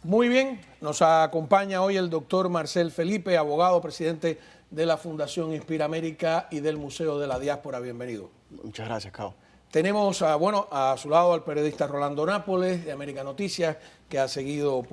Muy bien, nos acompaña hoy el doctor Marcel Felipe, abogado, presidente de la Fundación Inspira América y del Museo de la Diáspora. Bienvenido. Muchas gracias, Cao. Tenemos a su lado al periodista Rolando Nápoles de América Noticias, que ha seguido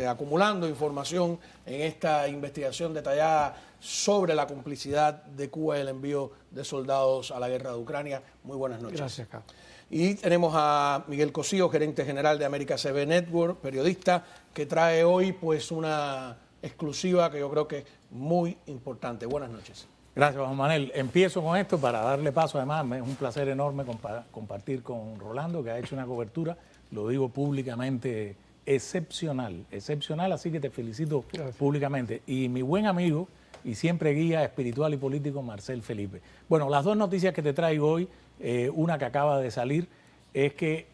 acumulando información en esta investigación detallada sobre la complicidad de Cuba y el envío de soldados a la guerra de Ucrania. Muy buenas noches. Gracias, Cao. Y tenemos a Miguel Cosío, gerente general de América CB Network, periodista, que trae hoy una exclusiva que yo creo que es muy importante. Buenas noches. Gracias, Juan Manuel. Empiezo con esto para darle paso. Además, es un placer enorme compartir con Rolando, que ha hecho una cobertura, lo digo públicamente, excepcional, así que te felicito públicamente. Y mi buen amigo y siempre guía espiritual y político, Marcel Felipe. Bueno, las dos noticias que te traigo hoy, una que acaba de salir, es que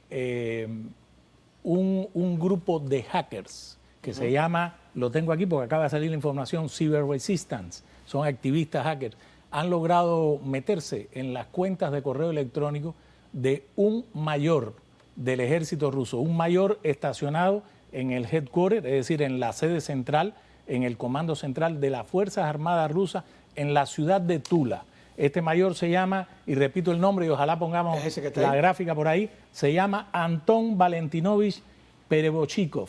un grupo de hackers que se llama, lo tengo aquí porque acaba de salir la información, Cyber Resistance, son activistas hackers, han logrado meterse en las cuentas de correo electrónico de un mayor del ejército ruso, un mayor estacionado en el headquarter, es decir, en la sede central, en el comando central de las Fuerzas Armadas rusas en la ciudad de Tula. Este mayor se llama, y repito el nombre y ojalá pongamos la gráfica por ahí, se llama Anton Valentinovich Perebochikov.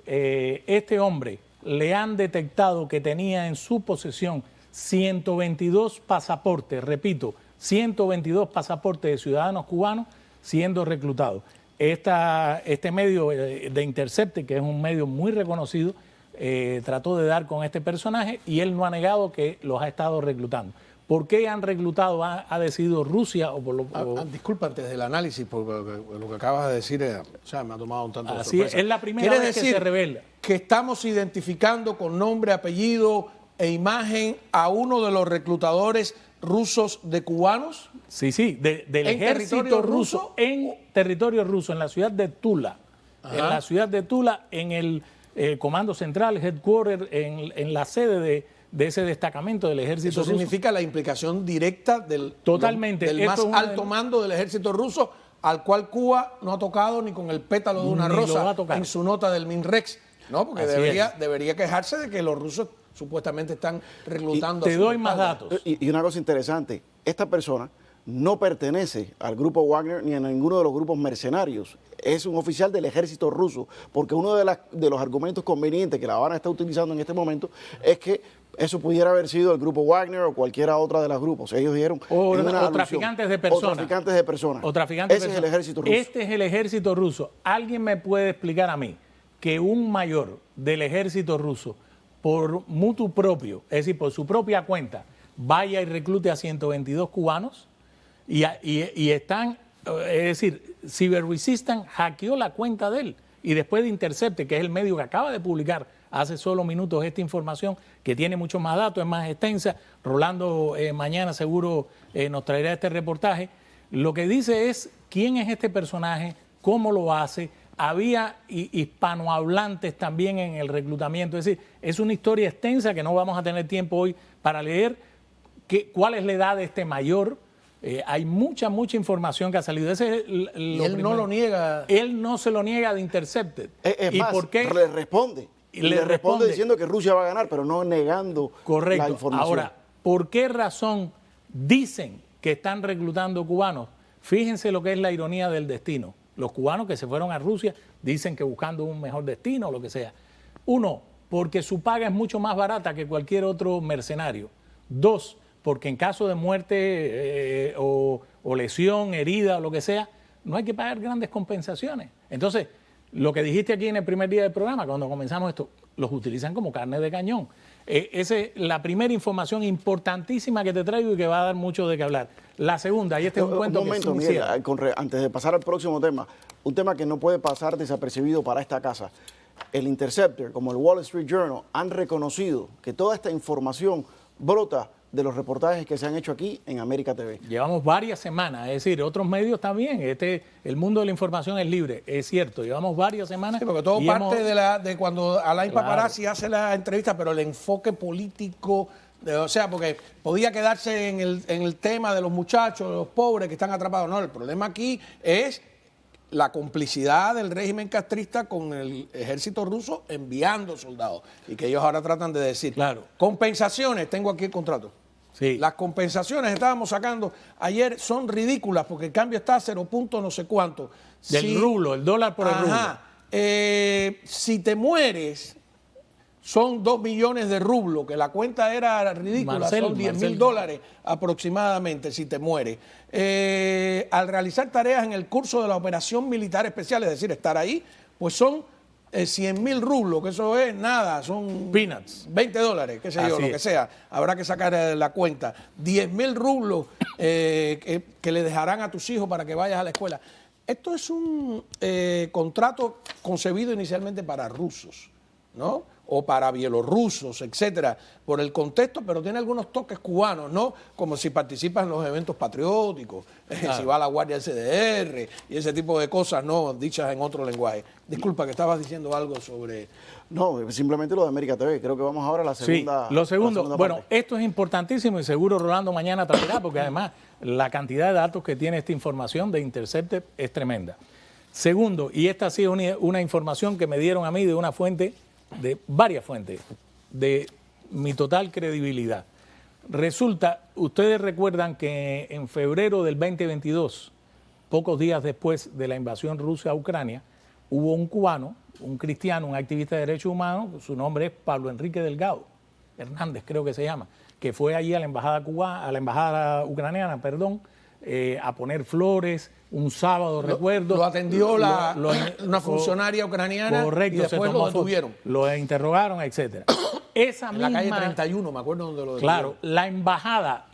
Este hombre le han detectado que tenía en su posesión 122 pasaportes, repito, 122 pasaportes de ciudadanos cubanos siendo reclutados. Este medio de Intercept, que es un medio muy reconocido, trató de dar con este personaje y él no ha negado que los ha estado reclutando. ¿Por qué han reclutado, ha decidido Rusia? Disculpa, antes del análisis, porque lo que acabas de decir me ha tomado un tanto de Así sorpresa. es la primera vez que se revela. Que estamos identificando con nombre, apellido e imagen a uno de los reclutadores rusos de cubanos. Sí, del ejército ruso en territorio ruso, en la ciudad de Tula. Ajá. En la ciudad de Tula, en el comando central, headquarter, en la sede de ese destacamento del ejército ruso. Eso significa la implicación directa del más alto mando del ejército ruso, al cual Cuba no ha tocado ni con el pétalo de una rosa en su nota del MINREX. No, porque debería quejarse de que los rusos supuestamente están reclutando. Te doy más datos. Y una cosa interesante, esta persona no pertenece al grupo Wagner ni a ninguno de los grupos mercenarios. Es un oficial del ejército ruso, porque uno de los argumentos convenientes que La Habana está utilizando en este momento es que eso pudiera haber sido el grupo Wagner o cualquiera otra de los grupos. Ellos dijeron... O traficantes de personas. O traficantes de personas. Ese es el ejército ruso. Este es el ejército ruso. ¿Alguien me puede explicar a mí que un mayor del ejército ruso, por mutuo propio, es decir, por su propia cuenta, vaya y reclute a 122 cubanos y están, es decir, Cyber Resistance hackeó la cuenta de él y después de Intercept, que es el medio que acaba de publicar hace solo minutos esta información, que tiene muchos más datos, es más extensa, Rolando mañana seguro nos traerá este reportaje, lo que dice es quién es este personaje, cómo lo hace. Había hispanohablantes también en el reclutamiento. Es decir, es una historia extensa que no vamos a tener tiempo hoy para leer. ¿Cuál es la edad de este mayor? Hay mucha información que ha salido. Él no lo niega. Él no se lo niega de Intercepted. ¿Y por qué? Le responde. Le responde diciendo que Rusia va a ganar, pero no negando la información. Ahora, ¿por qué razón dicen que están reclutando cubanos? Fíjense lo que es la ironía del destino. Los cubanos que se fueron a Rusia dicen que buscando un mejor destino o lo que sea. Uno, porque su paga es mucho más barata que cualquier otro mercenario. Dos, porque en caso de muerte o lesión, herida o lo que sea, no hay que pagar grandes compensaciones. Entonces, lo que dijiste aquí en el primer día del programa, cuando comenzamos esto, los utilizan como carne de cañón. Esa es la primera información importantísima que te traigo y que va a dar mucho de qué hablar. La segunda, y este es un cuento un momento, que Miguel, antes de pasar al próximo tema, un tema que no puede pasar desapercibido para esta casa. El Interceptor, como el Wall Street Journal, han reconocido que toda esta información brota de los reportajes que se han hecho aquí en América TV. Llevamos varias semanas, es decir, otros medios también. El mundo de la información es libre, es cierto. Llevamos varias semanas. Sí, porque todo parte de cuando Alain Paparazzi hace la entrevista, pero el enfoque político, o sea, porque podía quedarse en el tema de los muchachos, los pobres que están atrapados. No, el problema aquí es la complicidad del régimen castrista con el ejército ruso enviando soldados. Y que ellos ahora tratan de decir, Claro. compensaciones, tengo aquí el contrato. Sí. Las compensaciones estábamos sacando ayer son ridículas porque el cambio está a 0 punto no sé cuánto. Del rublo, el dólar por el rublo. Si te mueres, son 2 millones de rublos, que la cuenta era ridícula, son $10,000 aproximadamente si te mueres. Al realizar tareas en el curso de la operación militar especial, es decir, estar ahí, pues son 100,000 rublos, que eso es nada, son peanuts. $20, qué sé yo, lo que sea. Habrá que sacar la cuenta. 10,000 rublos que le dejarán a tus hijos para que vayas a la escuela. Esto es un contrato concebido inicialmente para rusos, ¿no? O para bielorrusos, etcétera, por el contexto, pero tiene algunos toques cubanos, ¿no? Como si participas en los eventos patrióticos, si va a la Guardia SDR y ese tipo de cosas, ¿no? Dichas en otro lenguaje. Disculpa, que estabas diciendo algo sobre... No, simplemente lo de América TV. Creo que vamos ahora a la segunda. Sí, lo segundo. segunda Bueno, parte. esto es importantísimo y seguro Rolando mañana traerá, porque además la cantidad de datos que tiene esta información de Intercept es tremenda. Segundo, y esta sí es una información que me dieron a mí de una fuente, de varias fuentes, de mi total credibilidad. Resulta, ustedes recuerdan que en febrero del 2022, pocos días después de la invasión rusa a Ucrania, hubo un cubano, un cristiano, un activista de derechos humanos, su nombre es Pablo Enrique Delgado Hernández, creo que se llama, que fue allí a la embajada ucraniana, a poner flores un sábado, recuerdo. Lo atendió una funcionaria ucraniana, correcto, y después lo detuvieron. Lo interrogaron, etcétera. Esa En misma, la calle 31, me acuerdo donde lo detuvieron. claro, la embajada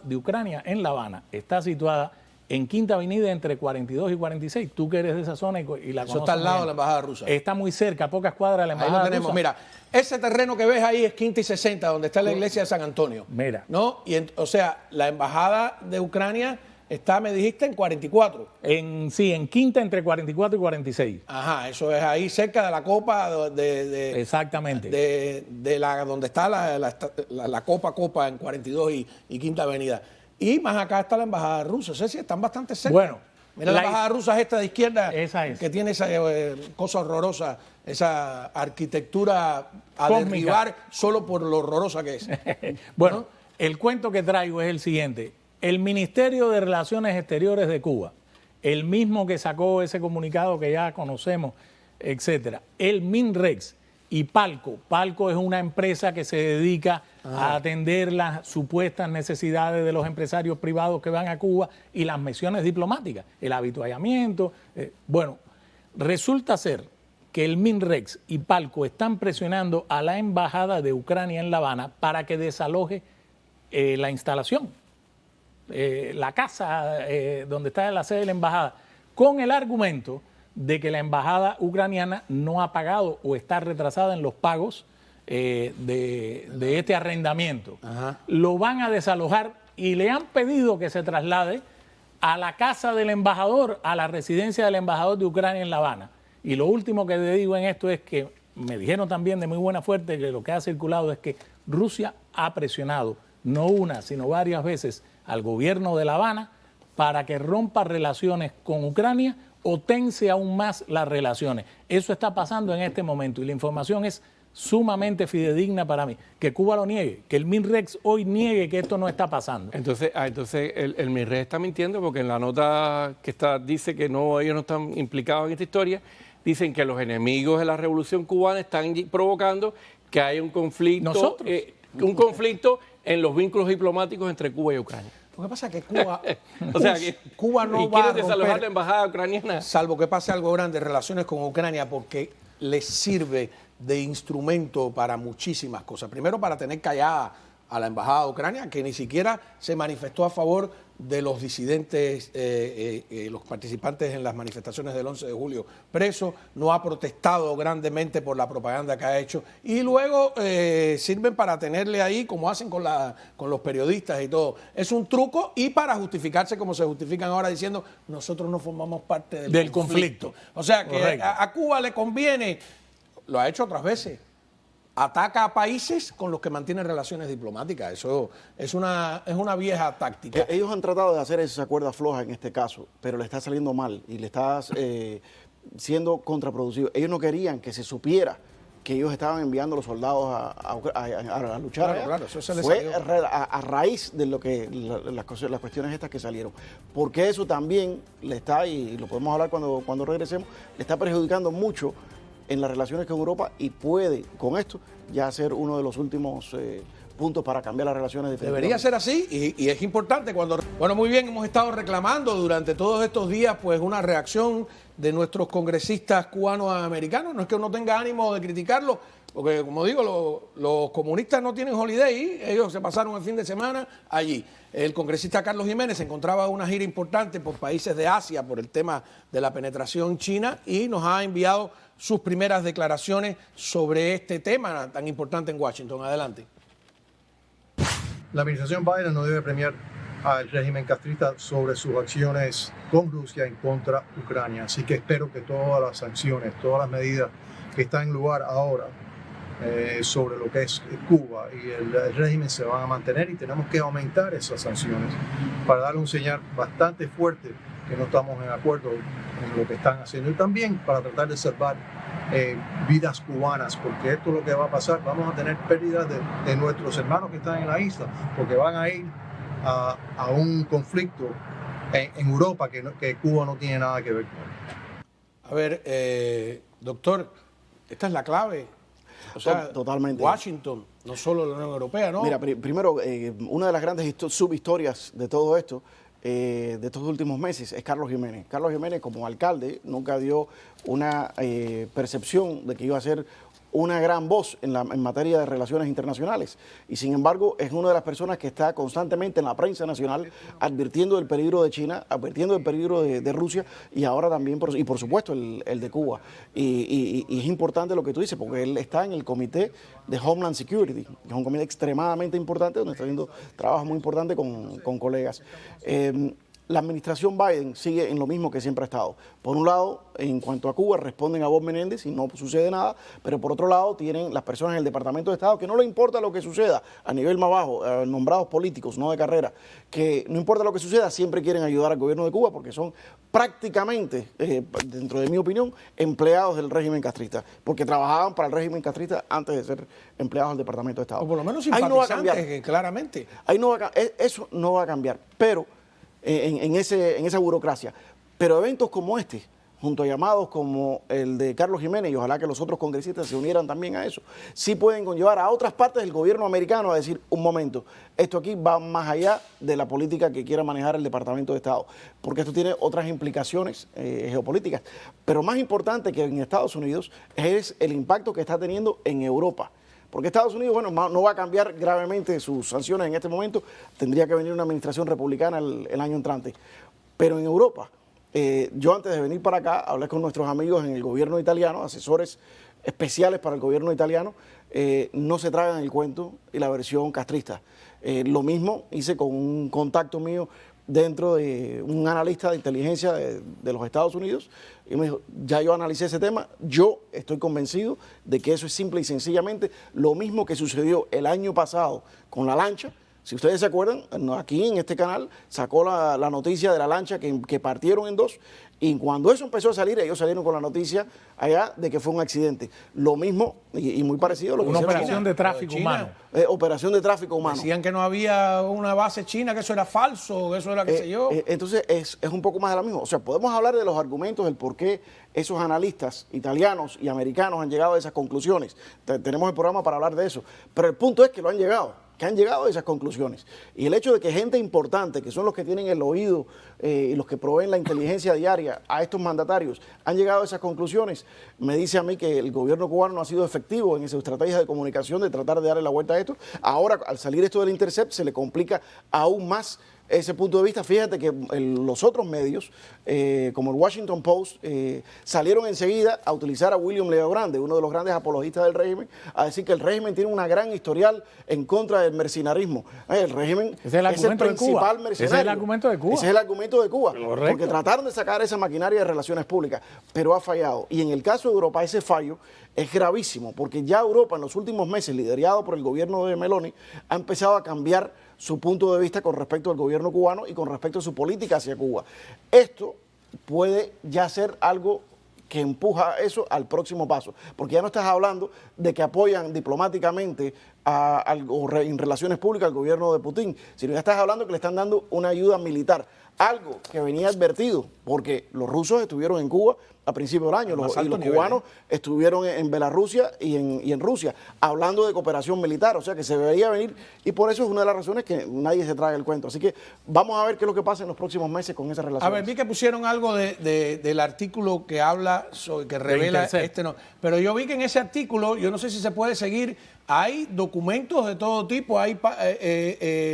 de Ucrania en La Habana está situada en Quinta Avenida entre 42 y 46. Tú que eres de esa zona y la Eso conoces está al lado bien. de la embajada rusa. Está muy cerca, a pocas cuadras de la Ahí embajada lo tenemos. rusa. Mira, ese terreno que ves ahí es Quinta y 60, donde está la iglesia de San Antonio. Mira. ¿No? O sea, la embajada de Ucrania está, me dijiste, en 44. En Quinta entre 44 y 46. Ajá, eso es ahí cerca de la copa Exactamente. donde está la copa en 42 y Quinta Avenida. Y más acá está la embajada rusa. O sea, sí, están bastante cerca. Bueno, mira, la embajada rusa es esta de izquierda, esa es. que tiene esa cosa horrorosa, esa arquitectura a Cósmica. derribar solo por lo horrorosa que es. Bueno, ¿no? el cuento que traigo es el siguiente. El Ministerio de Relaciones Exteriores de Cuba, el mismo que sacó ese comunicado que ya conocemos, etcétera, el MINREX y Palco es una empresa que se dedica a atender las supuestas necesidades de los empresarios privados que van a Cuba y las misiones diplomáticas, el avituallamiento. Bueno, resulta ser que el MINREX y Palco están presionando a la embajada de Ucrania en La Habana para que desaloje la instalación, la casa donde está la sede de la embajada, con el argumento de que la embajada ucraniana no ha pagado o está retrasada en los pagos de este arrendamiento. Ajá. Lo van a desalojar y le han pedido que se traslade a la casa del embajador, a la residencia del embajador de Ucrania en La Habana. Y lo último que le digo en esto es que me dijeron también de muy buena fuente que lo que ha circulado es que Rusia ha presionado no una, sino varias veces al gobierno de La Habana para que rompa relaciones con Ucrania o tense aún más las relaciones. Eso está pasando en este momento y la información es sumamente fidedigna para mí. Que Cuba lo niegue, que el MINREX hoy niegue que esto no está pasando. Entonces el MINREX está mintiendo porque en la nota que está dice que no, ellos no están implicados en esta historia. Dicen que los enemigos de la revolución cubana están provocando que haya un conflicto, Nosotros. Un conflicto en los vínculos diplomáticos entre Cuba y Ucrania. Lo que pasa es que Cuba, O sea, que Cuba no y va a quieren desalojar la romper, embajada ucraniana. salvo que pase algo grande, relaciones con Ucrania, porque les sirve de instrumento para muchísimas cosas. Primero, para tener callada a la embajada de Ucrania, que ni siquiera se manifestó a favor de los disidentes, los participantes en las manifestaciones del 11 de julio presos, no ha protestado grandemente por la propaganda que ha hecho, y luego sirven para tenerle ahí, como hacen con los periodistas y todo. Es un truco, y para justificarse como se justifican ahora diciendo, nosotros no formamos parte del conflicto. O sea que Correcto. a Cuba le conviene, lo ha hecho otras veces, ataca a países con los que mantiene relaciones diplomáticas. Eso es una vieja táctica. Ellos han tratado de hacer esa cuerda floja en este caso, pero le está saliendo mal y le está siendo contraproducido. Ellos no querían que se supiera que ellos estaban enviando los soldados a luchar. Claro, claro, eso se les Fue salió. a raíz de lo que las cuestiones estas que salieron. Porque eso también le está, y lo podemos hablar cuando regresemos, le está perjudicando mucho en las relaciones con Europa y puede, con esto, ya ser uno de los últimos puntos para cambiar las relaciones. Debería ser así y es importante cuando... Bueno, muy bien, hemos estado reclamando durante todos estos días pues una reacción de nuestros congresistas cubanos americanos. No es que uno tenga ánimo de criticarlo, porque como digo, los comunistas no tienen holiday, ellos se pasaron el fin de semana allí. El congresista Carlos Jiménez se encontraba en una gira importante por países de Asia por el tema de la penetración china y nos ha enviado sus primeras declaraciones sobre este tema tan importante en Washington. Adelante. La administración Biden no debe premiar al régimen castrista sobre sus acciones con Rusia en contra de Ucrania. Así que espero que todas las sanciones, todas las medidas que están en lugar ahora sobre lo que es Cuba y el régimen se van a mantener y tenemos que aumentar esas sanciones para darle un señal bastante fuerte que no estamos en acuerdo con lo que están haciendo y también para tratar de salvar vidas cubanas, porque esto es lo que va a pasar. Vamos a tener pérdidas de nuestros hermanos que están en la isla, porque van a ir a un conflicto en Europa que Cuba no tiene nada que ver con. A ver, doctor, esta es la clave. O sea, totalmente. Washington, no solo la Unión Europea, ¿no? Mira, primero, una de las grandes subhistorias de todo esto, de estos últimos meses, es Carlos Jiménez. Carlos Jiménez, como alcalde, nunca dio una percepción de que iba a ser una gran voz en materia de relaciones internacionales. Y sin embargo, es una de las personas que está constantemente en la prensa nacional advirtiendo del peligro de China, advirtiendo del peligro de Rusia y ahora también, y por supuesto, el de Cuba. Y es importante lo que tú dices, porque él está en el comité de Homeland Security, que es un comité extremadamente importante, donde está haciendo trabajo muy importante con colegas. La administración Biden sigue en lo mismo que siempre ha estado. Por un lado, en cuanto a Cuba, responden a Bob Menéndez y no sucede nada, pero por otro lado tienen las personas en el Departamento de Estado que no le importa lo que suceda a nivel más bajo, nombrados políticos, no de carrera, que no importa lo que suceda, siempre quieren ayudar al gobierno de Cuba porque son prácticamente, dentro de mi opinión, empleados del régimen castrista, porque trabajaban para el régimen castrista antes de ser empleados del Departamento de Estado. O por lo menos Ahí no va a simpatizantes, cambiar. claramente. Ahí no va eso no va a cambiar, pero en esa burocracia. Pero eventos como este, junto a llamados como el de Carlos Jiménez, y ojalá que los otros congresistas se unieran también a eso, sí pueden conllevar a otras partes del gobierno americano a decir, un momento, esto aquí va más allá de la política que quiera manejar el Departamento de Estado, porque esto tiene otras implicaciones geopolíticas. Pero más importante que en Estados Unidos es el impacto que está teniendo en Europa. Porque Estados Unidos, bueno, no va a cambiar gravemente sus sanciones en este momento, tendría que venir una administración republicana el año entrante. Pero en Europa, yo antes de venir para acá, hablé con nuestros amigos en el gobierno italiano, asesores especiales para el gobierno italiano, no se tragan el cuento y la versión castrista. Lo mismo hice con un contacto mío dentro de un analista de inteligencia de los Estados Unidos y me dijo, ya yo analicé ese tema, yo estoy convencido de que eso es simple y sencillamente lo mismo que sucedió el año pasado con la lancha. Si ustedes se acuerdan, aquí en este canal sacó la noticia de la lancha que partieron en dos y cuando eso empezó a salir, ellos salieron con la noticia allá de que fue un accidente. Lo mismo y muy parecido a lo que Una hicieron operación China. de tráfico China. humano. Operación de tráfico humano. Decían que no había una base china, que eso era falso, que eso era qué sé yo. Entonces es un poco más de lo mismo. O sea, podemos hablar de los argumentos, del por qué esos analistas italianos y americanos han llegado a esas conclusiones. Tenemos el programa para hablar de eso. Pero el punto es que han llegado a esas conclusiones. Y el hecho de que gente importante, que son los que tienen el oído y los que proveen la inteligencia diaria a estos mandatarios, han llegado a esas conclusiones, me dice a mí que el gobierno cubano no ha sido efectivo en esa estrategia de comunicación de tratar de darle la vuelta a esto. Ahora, al salir esto del Intercept, se le complica aún más ese punto de vista. Fíjate que los otros medios, como el Washington Post, salieron enseguida a utilizar a William Leo Grande, uno de los grandes apologistas del régimen, a decir que el régimen tiene una gran historial en contra del mercenarismo. El régimen es el principal mercenario. Ese es el argumento de Cuba. Ese es el argumento de Cuba. Correcto. Porque trataron de sacar esa maquinaria de relaciones públicas, pero ha fallado. Y en el caso de Europa, ese fallo es gravísimo, porque ya Europa en los últimos meses, liderado por el gobierno de Meloni, ha empezado a cambiar su punto de vista con respecto al gobierno cubano y con respecto a su política hacia Cuba. Esto puede ya ser algo que empuja eso al próximo paso, porque ya no estás hablando de que apoyan diplomáticamente o en relaciones públicas al gobierno de Putin, sino ya estás hablando que le están dando una ayuda militar, algo que venía advertido, porque los rusos estuvieron en Cuba a principios del año y los cubanos estuvieron en Bielorrusia y en Rusia, hablando de cooperación militar, o sea que se veía venir, y por eso es una de las razones que nadie se traga el cuento. Así que vamos a ver qué es lo que pasa en los próximos meses con esa relación. A ver, vi que pusieron algo del artículo que habla, que revela pero yo vi que en ese artículo, yo no sé si se puede seguir, hay documentos de todo tipo, hay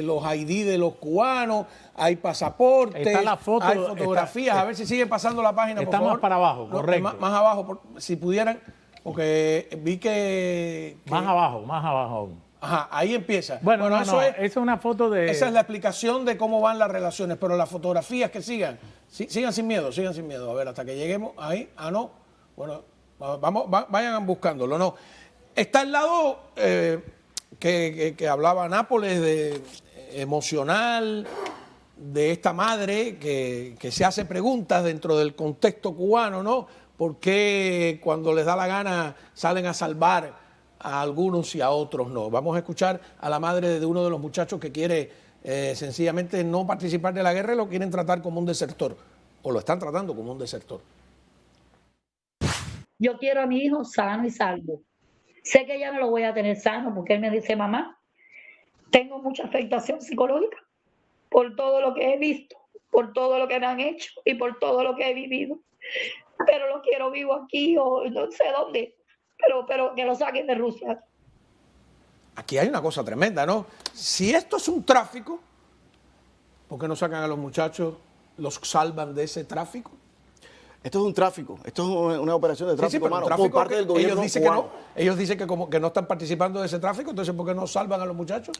los ID de los cubanos, hay pasaportes, está la foto, hay fotografías, a ver si sigue pasando la página, por favor. Está más para abajo, correcto. Más abajo, si pudieran, porque vi que... Más abajo aún. Ajá, ahí empieza. Bueno, esa es una foto de... Esa es la explicación de cómo van las relaciones, pero las fotografías que sigan sin miedo, sigan sin miedo. A ver, hasta que lleguemos ahí. Ah, no. Bueno, vayan buscándolo, no. Está el lado que hablaba Nápoles de emocional, de esta madre que se hace preguntas dentro del contexto cubano, ¿no? ¿Por qué cuando les da la gana salen a salvar a algunos y a otros no? Vamos a escuchar a la madre de uno de los muchachos que quiere sencillamente no participar de la guerra y lo quieren tratar como un desertor, o lo están tratando como un desertor. Yo quiero a mi hijo sano y salvo. Sé que ya no lo voy a tener sano porque él me dice, mamá, tengo mucha afectación psicológica por todo lo que he visto, por todo lo que me han hecho y por todo lo que he vivido. Pero lo quiero vivo aquí o no sé dónde, pero que lo saquen de Rusia. Aquí hay una cosa tremenda, ¿no? Si esto es un tráfico, ¿por qué no sacan a los muchachos, los salvan de ese tráfico? Esto es un tráfico, esto es una operación de tráfico humano por parte del gobierno cubano. Ellos dicen que como que no están participando de ese tráfico, entonces ¿por qué no salvan a los muchachos?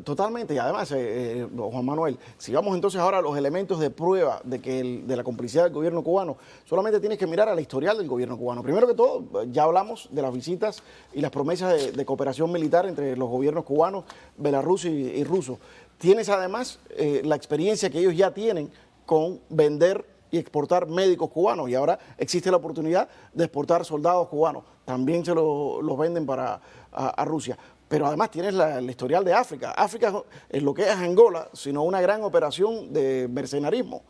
Totalmente, y además, Juan Manuel, si vamos entonces ahora a los elementos de prueba de la complicidad del gobierno cubano, solamente tienes que mirar a la historial del gobierno cubano. Primero que todo, ya hablamos de las visitas y las promesas de cooperación militar entre los gobiernos cubanos, belarruso y ruso. Tienes además la experiencia que ellos ya tienen con vender y exportar médicos cubanos, y ahora existe la oportunidad de exportar soldados cubanos, también se los venden a Rusia. Pero además tienes el historial de África. África es lo que es Angola, sino una gran operación de mercenarismo,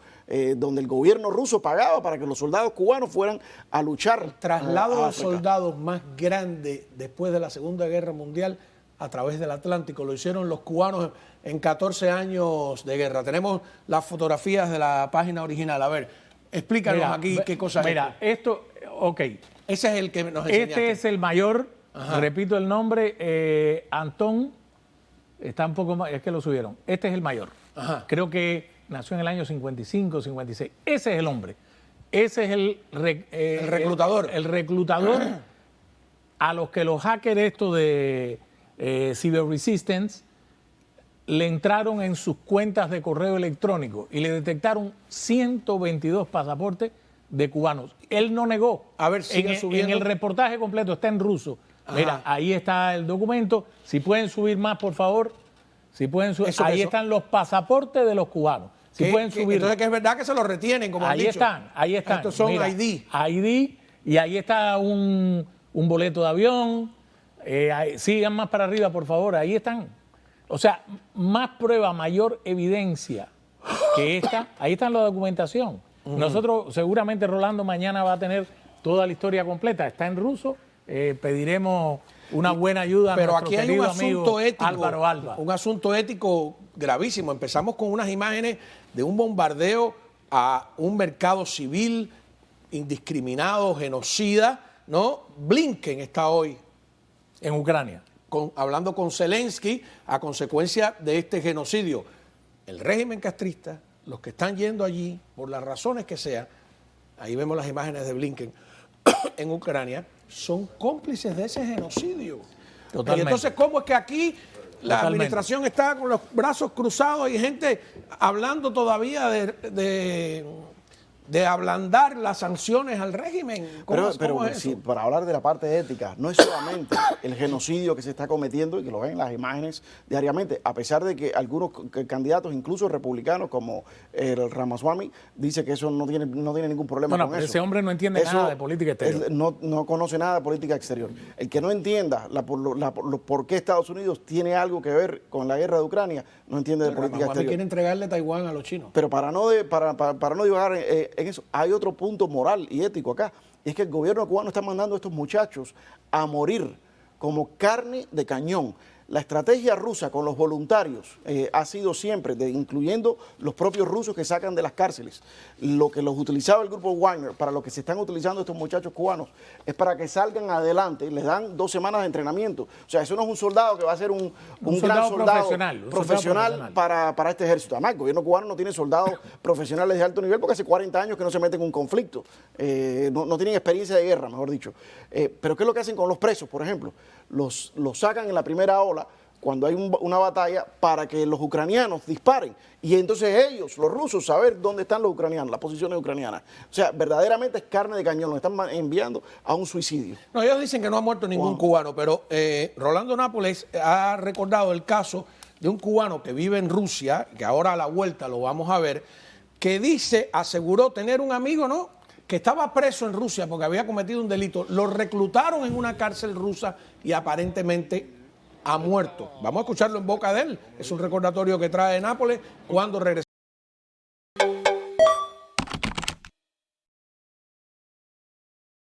donde el gobierno ruso pagaba para que los soldados cubanos fueran a luchar. El traslado de soldados más grande después de la Segunda Guerra Mundial a través del Atlántico lo hicieron los cubanos en 14 años de guerra. Tenemos las fotografías de la página original. A ver, explícanos aquí qué cosa es. Mira, esto, ok. Ese es el que nos enseñaste. Este es el mayor, Ajá. Repito el nombre, Antón, está un poco más, es que lo subieron. Este es el mayor. Ajá. Creo que nació en el año 55, 56. Ese es el hombre. Ese es el reclutador. El reclutador a los que los hackers estos de Cyber Resistance le entraron en sus cuentas de correo electrónico y le detectaron 122 pasaportes de cubanos. Él no negó. A ver, sigue subiendo. En el reportaje completo está en ruso. Ajá. Mira, ahí está el documento. Si pueden subir más, por favor. Si pueden subir. Ahí están los pasaportes de los cubanos. Si pueden subir. Entonces que es verdad que se los retienen, como han dicho. Ahí están. Estos son Mira, ID. ID, y ahí está un boleto de avión. Sigan más para arriba, por favor. Ahí están. O sea, más prueba, mayor evidencia que esta. Ahí está la documentación. Nosotros, seguramente, Rolando mañana va a tener toda la historia completa. Está en ruso. Pediremos una buena ayuda a Pero nuestro aquí hay querido un asunto amigo ético, Álvaro Alba. Un asunto ético gravísimo. Empezamos con unas imágenes de un bombardeo a un mercado civil indiscriminado, genocida, ¿no? Blinken está hoy En Ucrania. hablando con Zelensky a consecuencia de este genocidio. el régimen castrista, los que están yendo allí, por las razones que sean, ahí vemos las imágenes de Blinken en Ucrania, son cómplices de ese genocidio. Totalmente. Y entonces, ¿cómo es que aquí la administración está con los brazos cruzados y gente hablando todavía de ablandar las sanciones al régimen? Pero ¿Cómo es si, eso? para hablar de la parte ética, no es solamente el genocidio que se está cometiendo y que lo ven en las imágenes diariamente, a pesar de que algunos candidatos, incluso republicanos como el Ramaswamy, dice que eso no tiene ningún problema Bueno, con pero eso. ese hombre no entiende nada de política exterior. No conoce nada de política exterior. El que no entienda por qué Estados Unidos tiene algo que ver con la guerra de Ucrania, no entiende de política Ramaswamy exterior. quiere entregarle Taiwán a los chinos. Pero para no divagar en eso, hay otro punto moral y ético acá, y es que el gobierno cubano está mandando a estos muchachos a morir como carne de cañón. La estrategia rusa con los voluntarios ha sido siempre, incluyendo los propios rusos que sacan de las cárceles, lo que los utilizaba el grupo Wagner, para lo que se están utilizando estos muchachos cubanos, es para que salgan adelante, les dan 2 semanas de entrenamiento. O sea, eso no es un soldado que va a ser un gran soldado profesional para este ejército. Además, el gobierno cubano no tiene soldados profesionales de alto nivel porque hace 40 años que no se meten en un conflicto. No tienen experiencia de guerra, mejor dicho. Pero ¿qué es lo que hacen con los presos, por ejemplo? Los sacan en la primera ola cuando hay una batalla para que los ucranianos disparen y entonces ellos, los rusos, saber dónde están los ucranianos, las posiciones ucranianas. O sea, verdaderamente es carne de cañón, nos están enviando a un suicidio. No, ellos dicen que no ha muerto ningún cubano, pero Rolando Nápoles ha recordado el caso de un cubano que vive en Rusia, que ahora a la vuelta lo vamos a ver, que aseguró tener un amigo, ¿no?, que estaba preso en Rusia porque había cometido un delito. Lo reclutaron en una cárcel rusa y aparentemente ha muerto. Vamos a escucharlo en boca de él. Es un recordatorio que trae Nápoles cuando regresemos.